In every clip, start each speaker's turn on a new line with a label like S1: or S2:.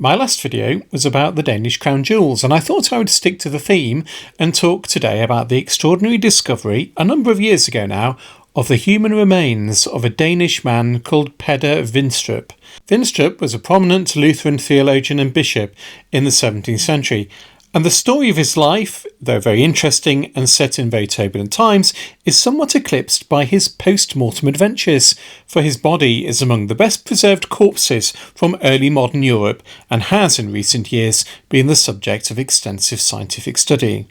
S1: My last video was about the Danish crown jewels, and I thought I would stick to the theme and talk today about the extraordinary discovery, a number of years ago now, of the human remains of a Danish man called Peder Winstrup. Winstrup was a prominent Lutheran theologian and bishop in the 17th century, and the story of his life, though very interesting and set in very turbulent times, is somewhat eclipsed by his post-mortem adventures, for his body is among the best preserved corpses from early modern Europe and has in recent years been the subject of extensive scientific study.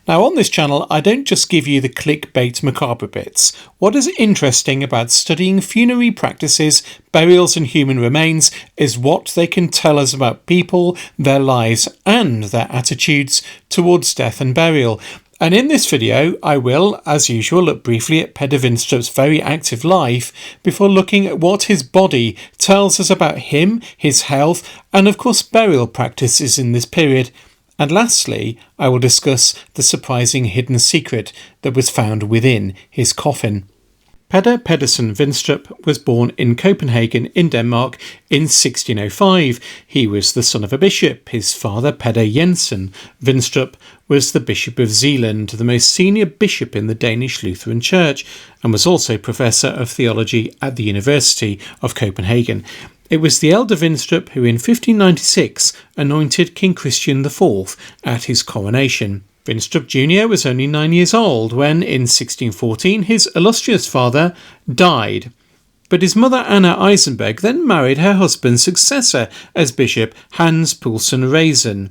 S1: Now on this channel I don't just give you the clickbait macabre bits. What is interesting about studying funerary practices, burials and human remains is what they can tell us about people, their lives and their attitudes towards death and burial. And in this video I will, as usual, look briefly at Peder Winstrup's very active life before looking at what his body tells us about him, his health and of course burial practices in this period. And lastly, I will discuss the surprising hidden secret that was found within his coffin. Peder Pedersen Winstrup was born in Copenhagen in Denmark in 1605. He was the son of a bishop. His father, Peder Jensen Winstrup, was the Bishop of Zealand, the most senior bishop in the Danish Lutheran Church, and was also professor of theology at the University of Copenhagen. It was the elder Winstrup who in 1596 anointed King Christian IV at his coronation. Winstrup Jr. was only 9 years old when, in 1614, his illustrious father died. But his mother Anna Eisenberg then married her husband's successor as bishop, Hans Poulsen Raisin.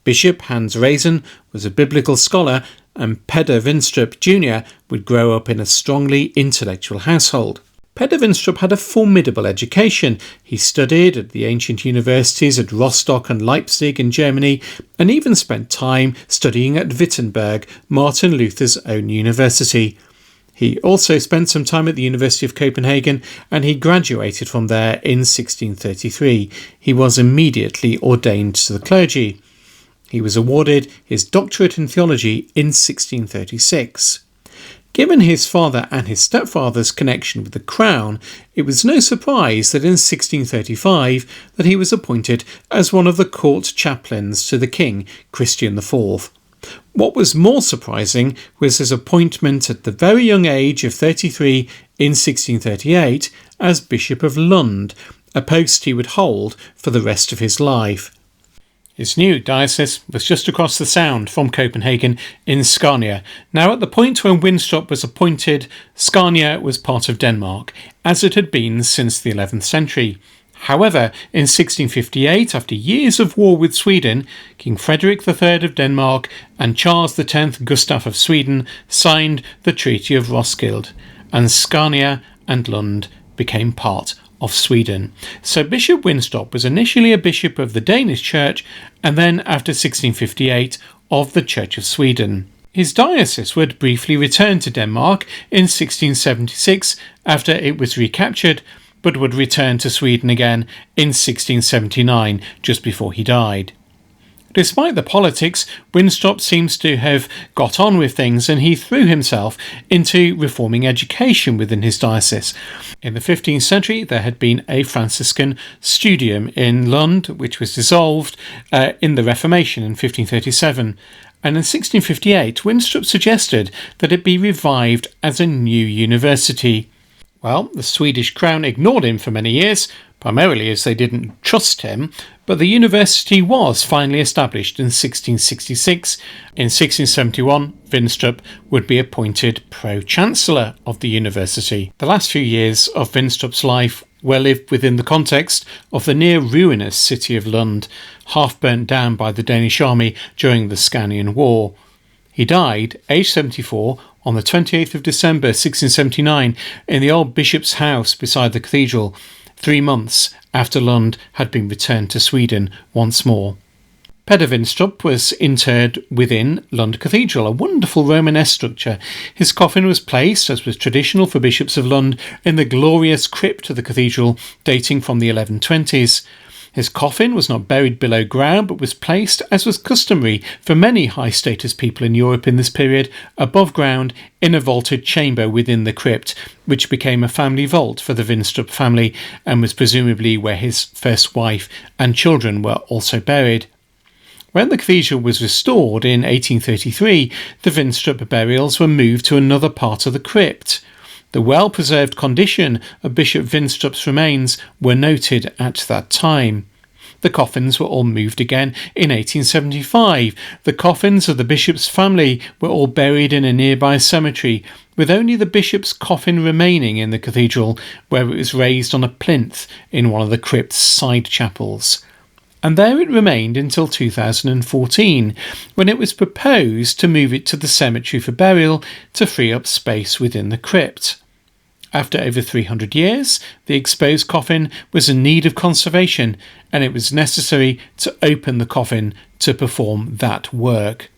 S1: Bishop Hans Raisin was a biblical scholar, and Peder Winstrup Jr. would grow up in a strongly intellectual household. Peder Winstrup had a formidable education. He studied at the ancient universities at Rostock and Leipzig in Germany, and even spent time studying at Wittenberg, Martin Luther's own university. He also spent some time at the University of Copenhagen, and he graduated from there in 1633. He was immediately ordained to the clergy. He was awarded his doctorate in theology in 1636. Given his father and his stepfather's connection with the crown, it was no surprise that in 1635 that he was appointed as one of the court chaplains to the king, Christian IV. What was more surprising was his appointment at the very young age of 33 in 1638 as Bishop of Lund, a post he would hold for the rest of his life. His new diocese was just across the Sound from Copenhagen in Scania. Now at the point when Winstrup was appointed, Scania was part of Denmark, as it had been since the 11th century. However, in 1658, after years of war with Sweden, King Frederick III of Denmark and Charles X Gustaf of Sweden signed the Treaty of Roskilde, and Scania and Lund became part of Sweden. So Bishop Winstrup was initially a bishop of the Danish Church and then, after 1658, of the Church of Sweden. His diocese would briefly return to Denmark in 1676 after it was recaptured, but would return to Sweden again in 1679, just before he died. Despite the politics, Winstrup seems to have got on with things, and he threw himself into reforming education within his diocese. In the 15th century there had been a Franciscan studium in Lund, which was dissolved in the Reformation in 1537, and in 1658 Winstrup suggested that it be revived as a new university. Well, the Swedish crown ignored him for many years, primarily as they didn't trust him, but the university was finally established in 1666. In 1671, Winstrup would be appointed Pro-Chancellor of the university. The last few years of Winstrup's life were lived within the context of the near-ruinous city of Lund, half burnt down by the Danish army during the Scanian War. He died, aged 74, on the 28th of December 1679 in the old bishop's house beside the cathedral, 3 months after Lund had been returned to Sweden once more. Peder Winstrup was interred within Lund Cathedral, a wonderful Romanesque structure. His coffin was placed, as was traditional for bishops of Lund, in the glorious crypt of the cathedral dating from the 1120s. His coffin was not buried below ground, but was placed, as was customary for many high-status people in Europe in this period, above ground in a vaulted chamber within the crypt, which became a family vault for the Winstrup family and was presumably where his first wife and children were also buried. When the cathedral was restored in 1833, the Winstrup burials were moved to another part of the crypt. The well-preserved condition of Bishop Winstrup's remains were noted at that time. The coffins were all moved again in 1875. The coffins of the bishop's family were all buried in a nearby cemetery, with only the bishop's coffin remaining in the cathedral, where it was raised on a plinth in one of the crypt's side chapels. And there it remained until 2014, when it was proposed to move it to the cemetery for burial to free up space within the crypt. After over 300 years, the exposed coffin was in need of conservation, and it was necessary to open the coffin to perform that work.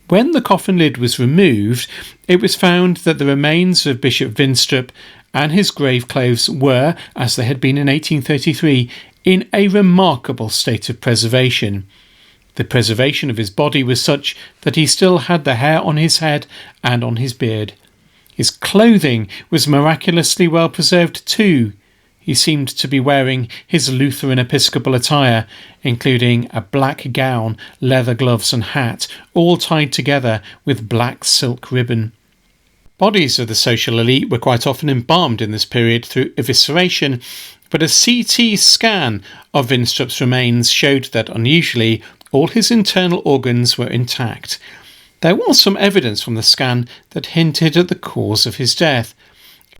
S1: When the coffin lid was removed, it was found that the remains of Bishop Winstrup and his grave clothes were, as they had been in 1833, in a remarkable state of preservation. The preservation of his body was such that he still had the hair on his head and on his beard. His clothing was miraculously well preserved too. He seemed to be wearing his Lutheran Episcopal attire, including a black gown, leather gloves and hat, all tied together with black silk ribbon. Bodies of the social elite were quite often embalmed in this period through evisceration, but a CT scan of Winstrup's remains showed that unusually all his internal organs were intact. There was some evidence from the scan that hinted at the cause of his death.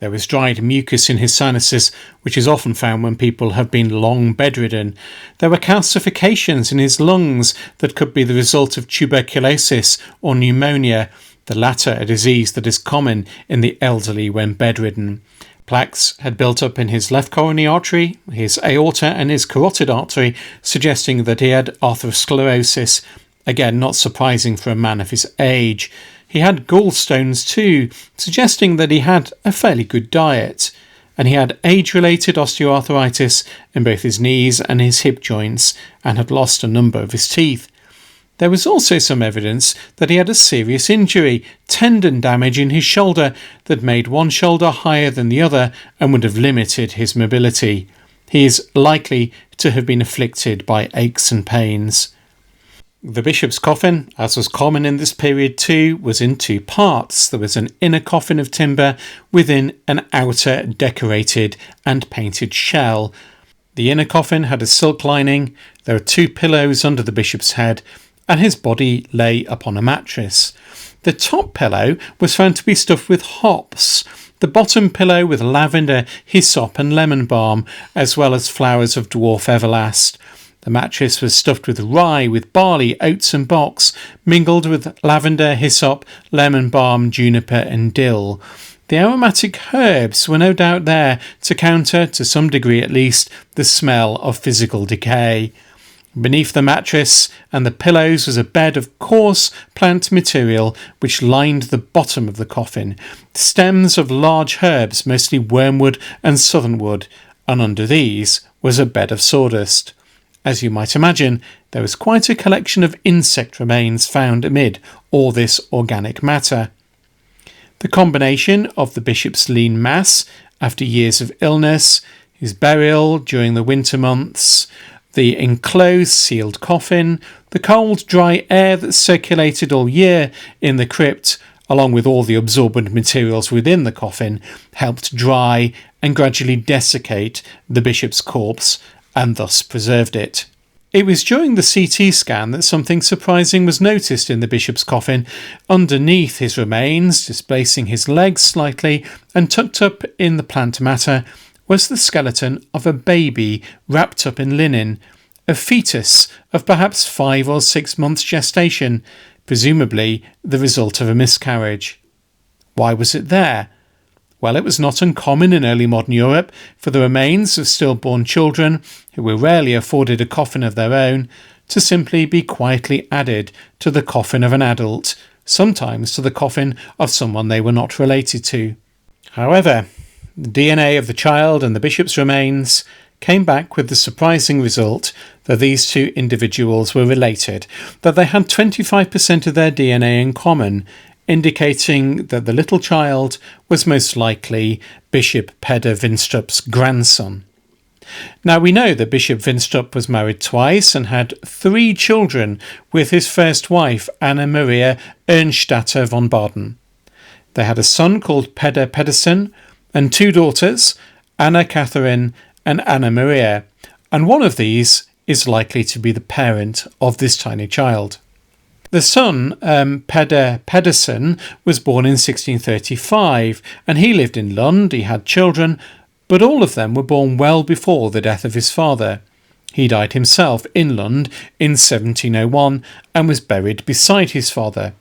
S1: There was dried mucus in his sinuses, which is often found when people have been long bedridden. There were calcifications in his lungs that could be the result of tuberculosis or pneumonia, the latter a disease that is common in the elderly when bedridden. Plaques had built up in his left coronary artery, his aorta and his carotid artery, suggesting that he had atherosclerosis. Again, not surprising for a man of his age. He had gallstones too, suggesting that he had a fairly good diet. And he had age-related osteoarthritis in both his knees and his hip joints, and had lost a number of his teeth. There was also some evidence that he had a serious injury, tendon damage in his shoulder, that made one shoulder higher than the other and would have limited his mobility. He is likely to have been afflicted by aches and pains. The bishop's coffin, as was common in this period too, was in two parts. There was an inner coffin of timber within an outer decorated and painted shell. The inner coffin had a silk lining, there were two pillows under the bishop's head, and his body lay upon a mattress. The top pillow was found to be stuffed with hops, the bottom pillow with lavender, hyssop and lemon balm, as well as flowers of dwarf everlast. The mattress was stuffed with rye, with barley, oats and box, mingled with lavender, hyssop, lemon balm, juniper and dill. The aromatic herbs were no doubt there to counter, to some degree at least, the smell of physical decay. Beneath the mattress and the pillows was a bed of coarse plant material which lined the bottom of the coffin, stems of large herbs, mostly wormwood and southernwood, and under these was a bed of sawdust. As you might imagine, there was quite a collection of insect remains found amid all this organic matter. The combination of the bishop's lean mass after years of illness, his burial during the winter months, the enclosed sealed coffin, the cold dry air that circulated all year in the crypt, along with all the absorbent materials within the coffin, helped dry and gradually desiccate the bishop's corpse and thus preserved it. It was during the CT scan that something surprising was noticed in the bishop's coffin. Underneath his remains, displacing his legs slightly and tucked up in the plant matter, was the skeleton of a baby wrapped up in linen, a fetus of perhaps 5 or 6 months gestation, presumably the result of a miscarriage. Why was it there? Well, it was not uncommon in early modern Europe for the remains of stillborn children, who were rarely afforded a coffin of their own, to simply be quietly added to the coffin of an adult, sometimes to the coffin of someone they were not related to. However, the DNA of the child and the bishop's remains came back with the surprising result that these two individuals were related, that they had 25% of their DNA in common, indicating that the little child was most likely Bishop Peder Winstrup's grandson. Now we know that Bishop Winstrup was married twice and had 3 children with his first wife, Anna Maria Ernstadter von Baden. They had a son called Peder Pedersen and 2 daughters, Anna Catherine and Anna Maria, and one of these is likely to be the parent of this tiny child. The son, Peder Pedersen, was born in 1635 and he lived in Lund. He had children, but all of them were born well before the death of his father. He died himself in Lund in 1701 and was buried beside his father.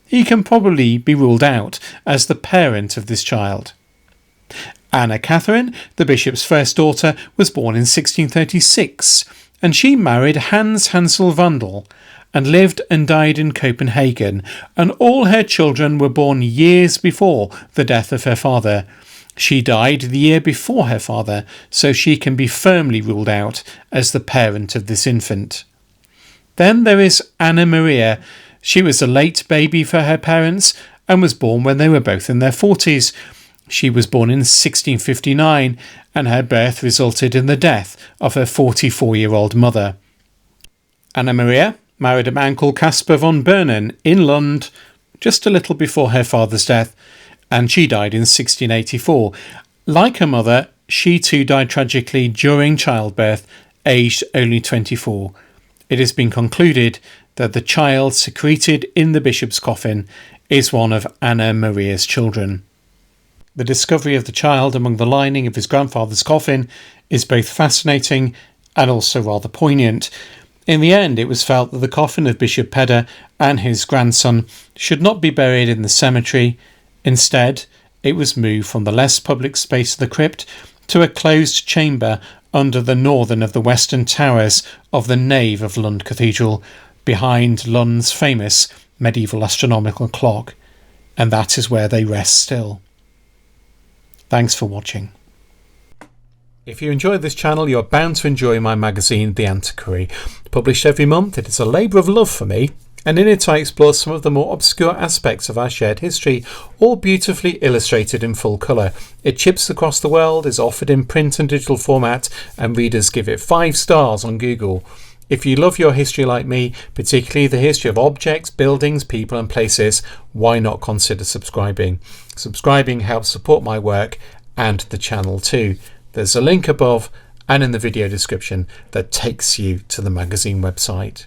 S1: He can probably be ruled out as the parent of this child. Anna Catherine, the bishop's first daughter, was born in 1636 and she married Hans Hansel Vandal and lived and died in Copenhagen, and all her children were born years before the death of her father. She died the year before her father, so she can be firmly ruled out as the parent of this infant. Then there is Anna Maria. She was a late baby for her parents and was born when they were both in their 40s. She was born in 1659 and her birth resulted in the death of her 44-year-old mother. Anna Maria married a man called Caspar von Bernen in Lund just a little before her father's death, and she died in 1684. Like her mother, she too died tragically during childbirth, aged only 24. It has been concluded that the child secreted in the bishop's coffin is one of Anna Maria's children. The discovery of the child among the lining of his grandfather's coffin is both fascinating and also rather poignant. In the end, it was felt that the coffin of Bishop Peder and his grandson should not be buried in the cemetery. Instead, it was moved from the less public space of the crypt to a closed chamber under the northern of the western towers of the nave of Lund Cathedral, behind Lund's famous medieval astronomical clock, and that is where they rest still. Thanks for watching. If you enjoy this channel, you're bound to enjoy my magazine, The Antiquary. Published every month, it is a labour of love for me, and in it I explore some of the more obscure aspects of our shared history, all beautifully illustrated in full colour. It ships across the world, is offered in print and digital format, and readers give it 5 stars on Google. If you love your history like me, particularly the history of objects, buildings, people and places, why not consider subscribing? Subscribing helps support my work and the channel too. There's a link above and in the video description that takes you to the magazine website.